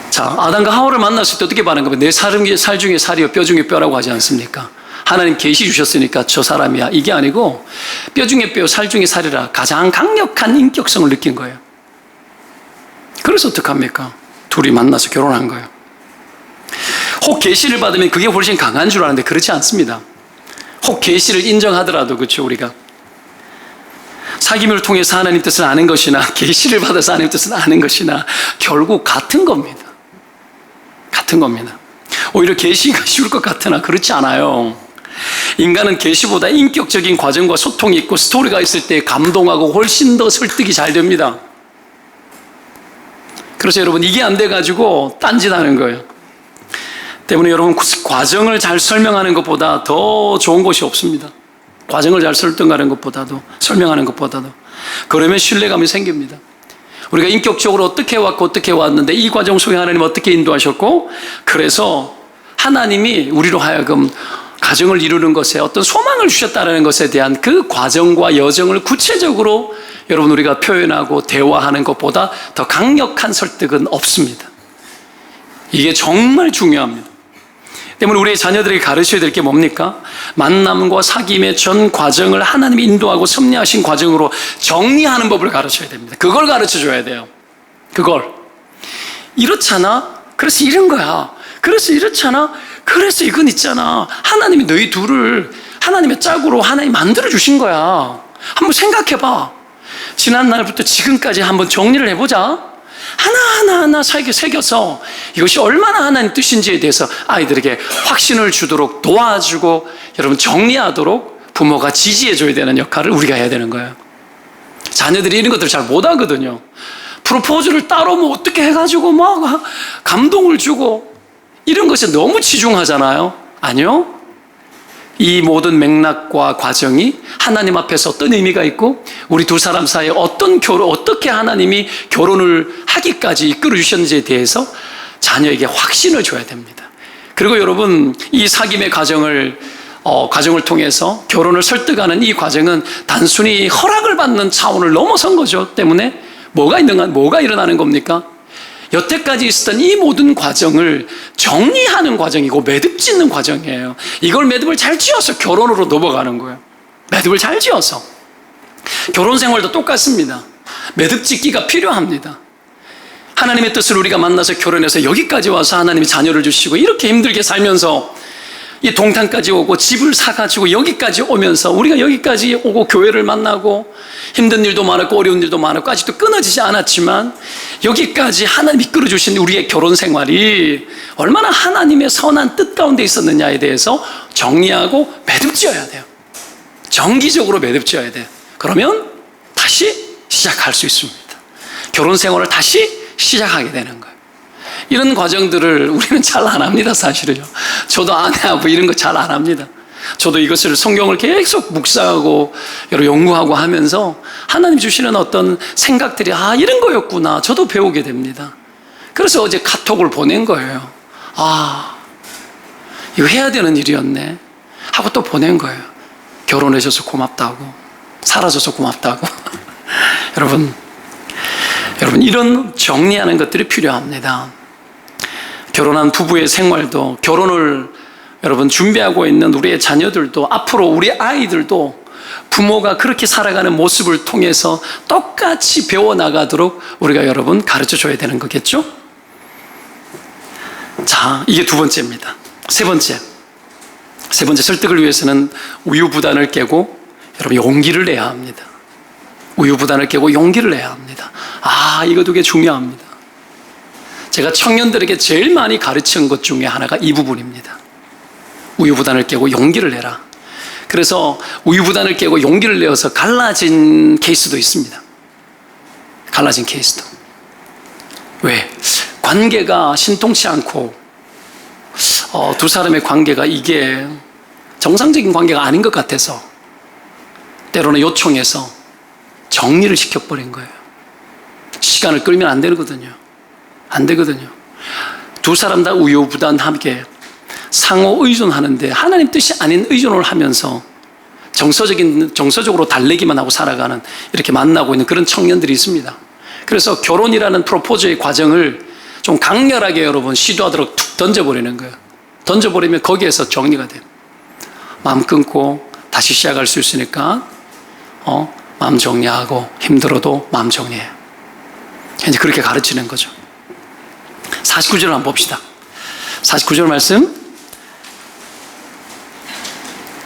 자, 아담과 하와를 만났을 때 어떻게 반응한 거예요? 내 살 중에 살이요 뼈 중에 뼈라고 하지 않습니까? 하나님 계시 주셨으니까 저 사람이야, 이게 아니고 뼈 중에 뼈, 살 중에 살이라 가장 강력한 인격성을 느낀 거예요. 그래서 어떡합니까? 둘이 만나서 결혼한 거예요. 혹 계시를 받으면 그게 훨씬 강한 줄 아는데 그렇지 않습니다. 혹 계시를 인정하더라도, 그렇죠, 우리가 사귐을 통해서 하나님 뜻을 아는 것이나 계시를 받아서 하나님 뜻을 아는 것이나 결국 같은 겁니다. 오히려 계시가 쉬울 것 같으나 그렇지 않아요. 인간은 계시보다 인격적인 과정과 소통이 있고 스토리가 있을 때 감동하고 훨씬 더 설득이 잘 됩니다. 그래서 여러분 이게 안 돼가지고 딴짓하는 거예요. 때문에 여러분 과정을 잘 설명하는 것보다 더 좋은 것이 없습니다. 과정을 잘 설득하는 것보다도, 설명하는 것보다도. 그러면 신뢰감이 생깁니다. 우리가 인격적으로 어떻게 왔고 어떻게 왔는데 이 과정 속에 하나님 어떻게 인도하셨고, 그래서 하나님이 우리로 하여금 가정을 이루는 것에 어떤 소망을 주셨다는 것에 대한 그 과정과 여정을 구체적으로 여러분 우리가 표현하고 대화하는 것보다 더 강력한 설득은 없습니다. 이게 정말 중요합니다. 때문에 우리의 자녀들에게 가르쳐야 될 게 뭡니까? 만남과 사귐의 전 과정을 하나님이 인도하고 섭리하신 과정으로 정리하는 법을 가르쳐야 됩니다. 그걸 가르쳐줘야 돼요. 그걸. 이렇잖아? 그래서 이런 거야. 그래서 이렇잖아? 그래서 이건 있잖아. 하나님이 너희 둘을 하나님의 짝으로 하나님 만들어주신 거야. 한번 생각해봐. 지난날부터 지금까지 한번 정리를 해보자. 하나하나 새겨서 이것이 얼마나 하나님 뜻인지에 대해서 아이들에게 확신을 주도록 도와주고 여러분 정리하도록 부모가 지지해줘야 되는 역할을 우리가 해야 되는 거예요. 자녀들이 이런 것들을 잘 못하거든요. 프로포즈를 따로 뭐 어떻게 해가지고 막 감동을 주고 이런 것에 너무 치중하잖아요. 아니요. 이 모든 맥락과 과정이 하나님 앞에서 어떤 의미가 있고 우리 두 사람 사이에 어떻게 하나님이 결혼을 하기까지 이끌어 주셨는지에 대해서 자녀에게 확신을 줘야 됩니다. 그리고 여러분 이 사귐의 과정을 통해서 결혼을 설득하는 이 과정은 단순히 허락을 받는 차원을 넘어선 거죠. 때문에 뭐가 일어나는 겁니까? 여태까지 있었던 이 모든 과정을 정리하는 과정이고 매듭 짓는 과정이에요. 이걸 매듭을 잘 지어서 결혼으로 넘어가는 거예요. 매듭을 잘 지어서. 결혼 생활도 똑같습니다. 매듭 짓기가 필요합니다. 하나님의 뜻을 우리가 만나서 결혼해서 여기까지 와서 하나님이 자녀를 주시고 이렇게 힘들게 살면서 이 동탄까지 오고 집을 사가지고 여기까지 오면서 우리가 여기까지 오고 교회를 만나고 힘든 일도 많았고 어려운 일도 많았고 아직도 끊어지지 않았지만 여기까지 하나님이 이끌어주신 우리의 결혼 생활이 얼마나 하나님의 선한 뜻 가운데 있었느냐에 대해서 정리하고 매듭 지어야 돼요. 정기적으로 매듭 지어야 돼요. 그러면 다시 시작할 수 있습니다. 결혼 생활을 다시 시작하게 되는 거예요. 이런 과정들을 우리는 잘 안 합니다, 사실은요. 저도 아내하고 이런 거 잘 안 합니다. 저도 이것을 성경을 계속 묵상하고 여러 연구하고 하면서 하나님 주시는 어떤 생각들이 이런 거였구나. 저도 배우게 됩니다. 그래서 어제 카톡을 보낸 거예요. 이거 해야 되는 일이었네. 하고 또 보낸 거예요. 결혼해줘서 고맙다고. 살아줘서 고맙다고. 여러분 이런 정리하는 것들이 필요합니다. 결혼한 부부의 생활도 결혼을 여러분 준비하고 있는 우리의 자녀들도 앞으로 우리 아이들도 부모가 그렇게 살아가는 모습을 통해서 똑같이 배워나가도록 우리가 여러분 가르쳐줘야 되는 거겠죠? 자, 이게 두 번째입니다. 세 번째 설득을 위해서는 우유부단을 깨고 여러분 용기를 내야 합니다. 우유부단을 깨고 용기를 내야 합니다. 이거 되게 중요합니다. 제가 청년들에게 제일 많이 가르친 것 중에 하나가 이 부분입니다. 우유부단을 깨고 용기를 내라. 그래서 우유부단을 깨고 용기를 내어서 갈라진 케이스도 있습니다. 갈라진 케이스도. 왜? 관계가 신통치 않고 두 사람의 관계가 이게 정상적인 관계가 아닌 것 같아서 때로는 요청해서 정리를 시켜버린 거예요. 시간을 끌면 안 되거든요. 안 되거든요. 두 사람 다 우유부단하게 상호 의존하는데 하나님 뜻이 아닌 의존을 하면서 정서적으로 달래기만 하고 살아가는 이렇게 만나고 있는 그런 청년들이 있습니다. 그래서 결혼이라는 프로포즈의 과정을 좀 강렬하게 여러분 시도하도록 툭 던져버리는 거예요. 던져버리면 거기에서 정리가 돼요. 마음 끊고 다시 시작할 수 있으니까 마음 정리하고 힘들어도 마음 정리해요. 이제 그렇게 가르치는 거죠. 49절을 한번 봅시다. 49절 말씀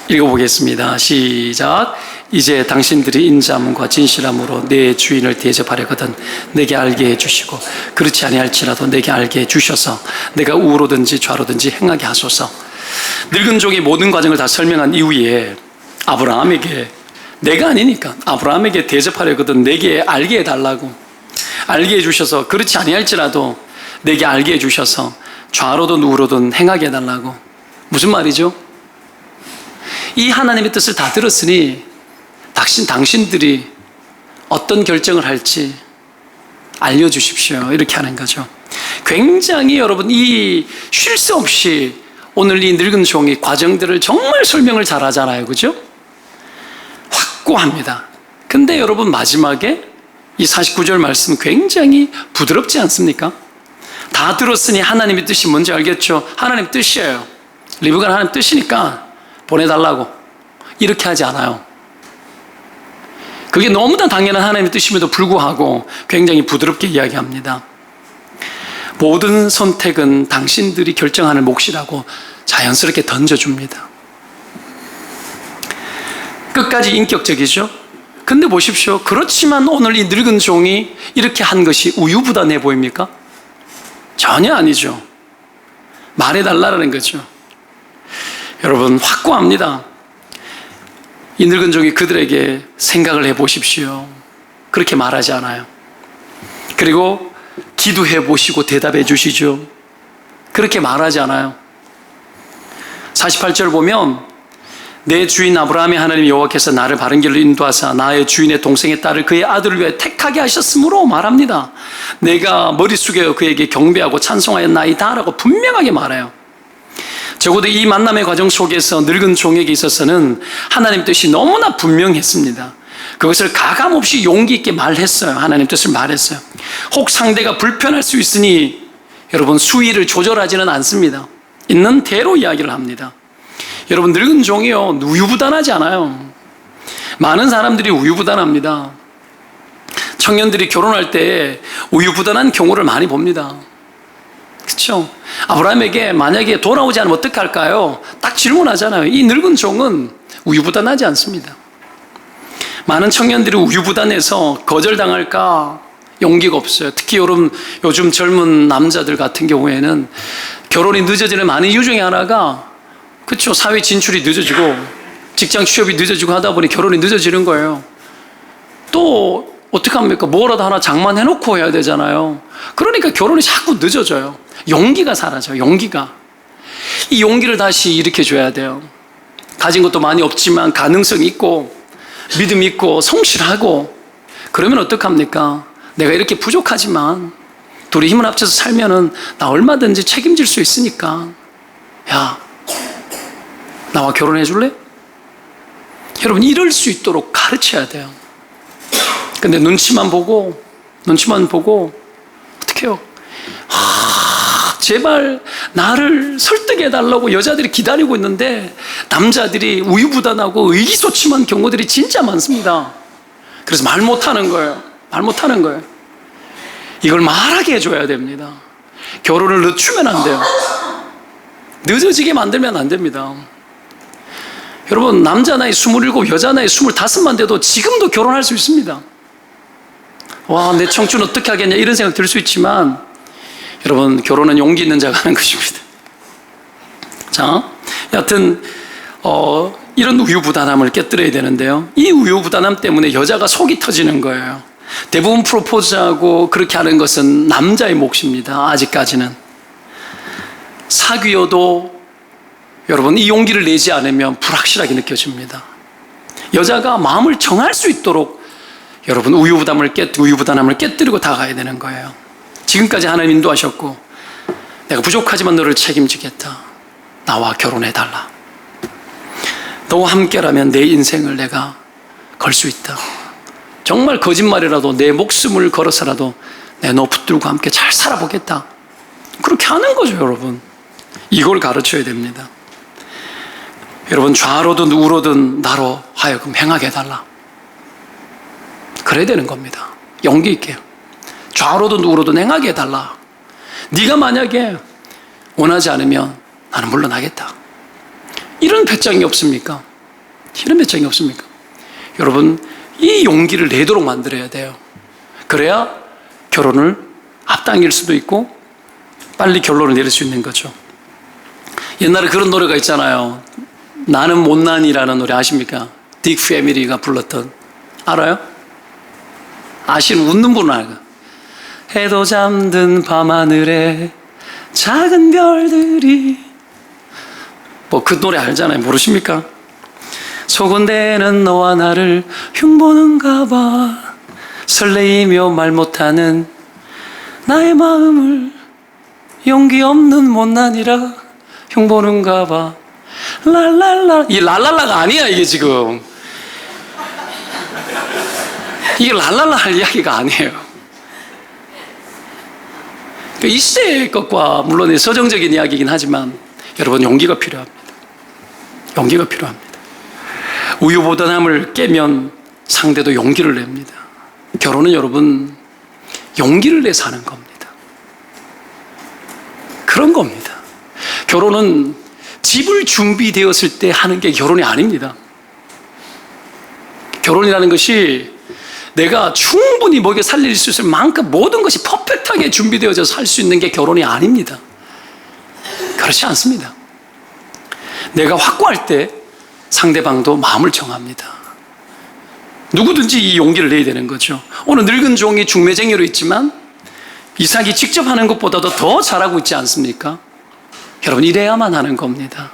읽어보겠습니다. 시작. 이제 당신들이 인자함과 진실함으로 내 주인을 대접하려거든 내게 알게 해주시고 그렇지 아니할지라도 내게 알게 해주셔서 내가 우로든지 좌로든지 행하게 하소서. 늙은 종의 모든 과정을 다 설명한 이후에 아브라함에게, 내가 아니니까 아브라함에게 대접하려거든 내게 알게 해달라고, 알게 해주셔서 그렇지 아니할지라도 내게 알게 해주셔서 좌로든 우로든 행하게 해달라고. 무슨 말이죠? 이 하나님의 뜻을 다 들었으니 당신들이 어떤 결정을 할지 알려주십시오. 이렇게 하는 거죠. 굉장히 여러분, 이 쉴 새 없이 오늘 이 늙은 종이 과정들을 정말 설명을 잘 하잖아요. 그죠? 확고합니다. 근데 여러분, 마지막에 이 49절 말씀 굉장히 부드럽지 않습니까? 다 들었으니 하나님의 뜻이 뭔지 알겠죠? 하나님 뜻이에요. 리브가 하나님 뜻이니까 보내달라고. 이렇게 하지 않아요. 그게 너무나 당연한 하나님의 뜻임에도 불구하고 굉장히 부드럽게 이야기합니다. 모든 선택은 당신들이 결정하는 몫이라고 자연스럽게 던져줍니다. 끝까지 인격적이죠? 근데 보십시오. 그렇지만 오늘 이 늙은 종이 이렇게 한 것이 우유부단해 보입니까? 전혀 아니죠. 말해달라는 거죠. 여러분, 확고합니다. 이 늙은 종이 그들에게 생각을 해보십시오. 그렇게 말하지 않아요. 그리고 기도해 보시고 대답해 주시죠. 그렇게 말하지 않아요. 48절 보면 내 주인 아브라함의 하나님 여호와께서 나를 바른 길로 인도하사 나의 주인의 동생의 딸을 그의 아들을 위해 택하게 하셨으므로 말합니다. 내가 머리 숙여 그에게 경배하고 찬송하였나이다 라고 분명하게 말해요. 적어도 이 만남의 과정 속에서 늙은 종에게 있어서는 하나님 뜻이 너무나 분명했습니다. 그것을 가감없이 용기 있게 말했어요. 하나님 뜻을 말했어요. 혹 상대가 불편할 수 있으니 여러분, 수위를 조절하지는 않습니다. 있는 대로 이야기를 합니다. 여러분, 늙은 종이요, 우유부단하지 않아요. 많은 사람들이 우유부단합니다. 청년들이 결혼할 때 우유부단한 경우를 많이 봅니다. 그렇죠? 아브라함에게 만약에 돌아오지 않으면 어떡할까요? 딱 질문하잖아요. 이 늙은 종은 우유부단하지 않습니다. 많은 청년들이 우유부단해서 거절당할까 용기가 없어요. 특히 요즘 젊은 남자들 같은 경우에는 결혼이 늦어지는 많은 이유 중에 하나가, 그렇죠, 사회 진출이 늦어지고 직장 취업이 늦어지고 하다 보니 결혼이 늦어지는 거예요. 또 어떡합니까? 뭐라도 하나 장만해놓고 해야 되잖아요. 그러니까 결혼이 자꾸 늦어져요. 용기가 사라져요. 용기가. 이 용기를 다시 일으켜줘야 돼요. 가진 것도 많이 없지만 가능성 있고 믿음 있고 성실하고, 그러면 어떡합니까? 내가 이렇게 부족하지만 둘이 힘을 합쳐서 살면은 나 얼마든지 책임질 수 있으니까, 야, 나와 결혼해 줄래? 여러분, 이럴 수 있도록 가르쳐야 돼요. 근데 눈치만 보고 어떻게 해요? 제발 나를 설득해달라고 여자들이 기다리고 있는데 남자들이 우유부단하고 의기소침한 경우들이 진짜 많습니다. 그래서 말 못하는 거예요. 이걸 말하게 해줘야 됩니다. 결혼을 늦추면 안 돼요. 늦어지게 만들면 안 됩니다. 여러분, 남자 나이 27, 여자 나이 25만 돼도 지금도 결혼할 수 있습니다. 와, 내 청춘 어떻게 하겠냐 이런 생각 들 수 있지만, 여러분, 결혼은 용기 있는 자가 하는 것입니다. 자, 여하튼 이런 우유부단함을 깨뜨려야 되는데요. 이 우유부단함 때문에 여자가 속이 터지는 거예요. 대부분 프로포즈하고 그렇게 하는 것은 남자의 몫입니다. 아직까지는. 사귀어도 여러분, 이 용기를 내지 않으면 불확실하게 느껴집니다. 여자가 마음을 정할 수 있도록 여러분, 우유부단함을 깨뜨리고 다가야 되는 거예요. 지금까지 하나님 인도하셨고, 내가 부족하지만 너를 책임지겠다. 나와 결혼해달라. 너와 함께라면 내 인생을 내가 걸 수 있다. 정말 거짓말이라도 내 목숨을 걸어서라도 내 너 붙들고 함께 잘 살아보겠다. 그렇게 하는 거죠, 여러분. 이걸 가르쳐야 됩니다. 여러분, 좌로든 우로든 나로 하여금 행하게 해달라. 그래야 되는 겁니다. 용기 있게. 좌로든 우로든 행하게 해달라. 네가 만약에 원하지 않으면 나는 물러나겠다. 이런 배짱이 없습니까? 여러분, 이 용기를 내도록 만들어야 돼요. 그래야 결혼을 앞당길 수도 있고 빨리 결론을 내릴 수 있는 거죠. 옛날에 그런 노래가 있잖아요. 나는 못난이라는 노래 아십니까? 딕 패밀리가 불렀던. 알아요? 아시는, 웃는 분은 알아요. 해도 잠든 밤하늘에 작은 별들이, 뭐 그 노래 알잖아요. 모르십니까? 소곤대는 너와 나를 흉보는가 봐. 설레이며 말 못하는 나의 마음을 용기 없는 못난이라 흉보는가 봐. 랄랄라. 이 랄랄라가 아니야, 이게 지금. 이게 랄랄라 할 이야기가 아니에요. 이 시대의 것과 물론 서정적인 이야기이긴 하지만 여러분, 용기가 필요합니다. 용기가 필요합니다. 우유보단함을 깨면 상대도 용기를 냅니다. 결혼은 여러분, 용기를 내서 하는 겁니다. 그런 겁니다. 결혼은 집을 준비되었을 때 하는 게 결혼이 아닙니다. 결혼이라는 것이 내가 충분히 먹여 살릴 수 있을 만큼 모든 것이 퍼펙트하게 준비되어져 살 수 있는 게 결혼이 아닙니다. 그렇지 않습니다. 내가 확고할 때 상대방도 마음을 정합니다. 누구든지 이 용기를 내야 되는 거죠. 오늘 늙은 종이 중매쟁이로 있지만 이삭이 직접 하는 것보다도 더 잘하고 있지 않습니까? 여러분, 이래야만 하는 겁니다.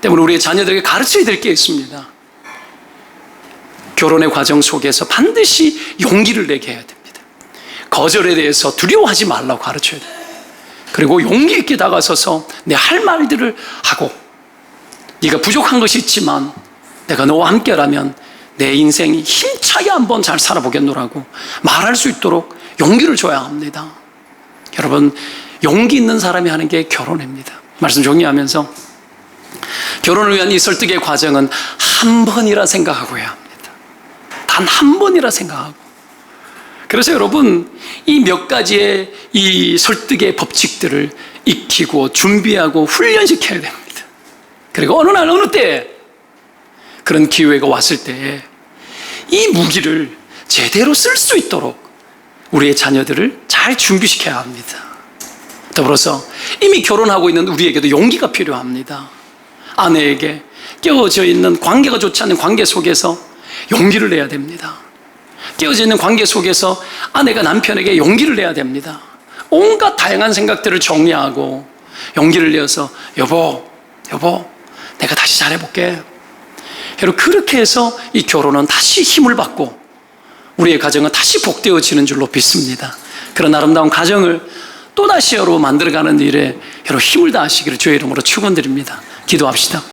때문에 우리의 자녀들에게 가르쳐야 될 게 있습니다. 결혼의 과정 속에서 반드시 용기를 내게 해야 됩니다. 거절에 대해서 두려워하지 말라고 가르쳐야 됩니다. 그리고 용기 있게 다가서서 내 할 말들을 하고, 네가 부족한 것이 있지만 내가 너와 함께라면 내 인생이 힘차게 한번 잘 살아보겠노라고 말할 수 있도록 용기를 줘야 합니다. 여러분, 용기 있는 사람이 하는 게 결혼입니다. 말씀 정리하면서 결혼을 위한 이 설득의 과정은 한 번이라 생각하고 해야 합니다. 단 한 번이라 생각하고. 그래서 여러분, 이 몇 가지의 이 설득의 법칙들을 익히고 준비하고 훈련시켜야 됩니다. 그리고 어느 날 어느 때 그런 기회가 왔을 때 이 무기를 제대로 쓸 수 있도록 우리의 자녀들을 잘 준비시켜야 합니다. 더불어서 이미 결혼하고 있는 우리에게도 용기가 필요합니다. 아내에게 깨어져 있는 관계가 좋지 않은 관계 속에서 용기를 내야 됩니다. 깨어져 있는 관계 속에서 아내가 남편에게 용기를 내야 됩니다. 온갖 다양한 생각들을 정리하고 용기를 내어서 여보, 내가 다시 잘해볼게. 여러분, 그렇게 해서 이 결혼은 다시 힘을 받고 우리의 가정은 다시 복되어지는 줄로 믿습니다. 그런 아름다운 가정을 또다시 여러분 만들어가는 일에 여러분 힘을 다하시기를 주의 이름으로 축원드립니다. 기도합시다.